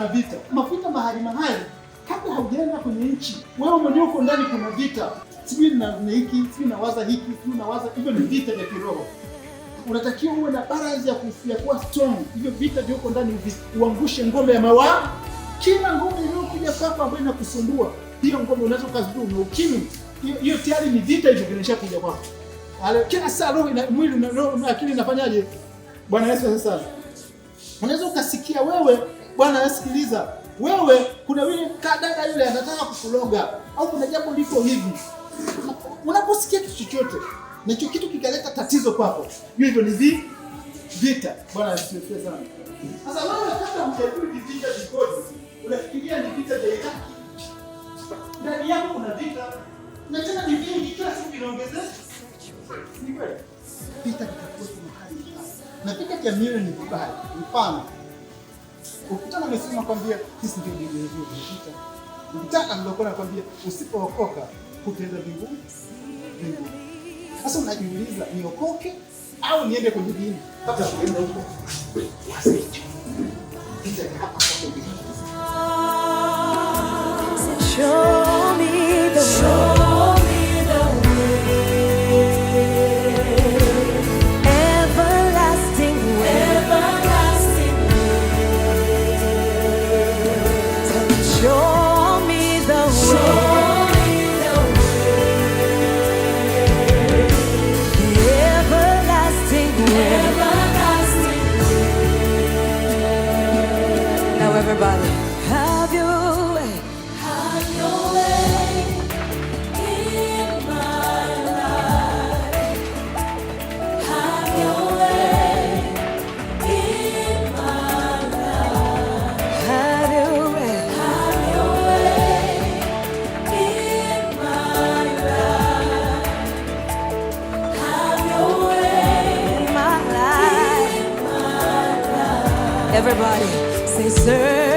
kuna vita. Mafuta mahali kabla haujaenda kwenye nchi, wewe mwenyewe uko ndani kuna vita. Sijui na hiki, sijui nawaza hiki, sijui nawaza hivyo, ni vita vya kiroho. Unatakiwa uwe na balance ya kuwa strong. Hivyo vita vya uko ndani uangushe ngome ya mawa. Kila ngome iliyokuja kwako ambayo inakusumbua, hiyo ngome unaweza kuzidua na ukimwi. Hiyo tayari ni vita, hivyo kinashakuja kwako. Kila saa roho na mwili na roho na akili inafanyaje? Bwana Yesu sasa. Unaweza ukasikia wewe, Bwana asikiliza. Wewe kuna yule kadada yule anataka kukuloga au kuna jambo liko hivi. Unaposikia kitu chochote na hicho kitu kikaleta tatizo kwako, hivyo ni vita. Bwana asifiwe sana. Sasa wewe kama mtajui vita vikoje, unafikiria ni vita vya Iraki. Ndani yako kuna vita. Na tena ni vingi, kila siku inaongezeka. Ni kweli. Vita vitakuwa mahali hapa. Na vita vya mioyo ni vibaya. Mfano, ukutana amesema kwambia sisi ndio vita. Ukitaka ndio nakwambia usipookoka utaenda mbinguni. Sasa unajiuliza niokoke au niende kwenye dini? Kabla kuenda huko. Vita hapa kwa dini. Show me the way. Everybody, have your way in my life. Have your way in my life. Have your way in my life. Have your way in my life. Everybody, say, sir.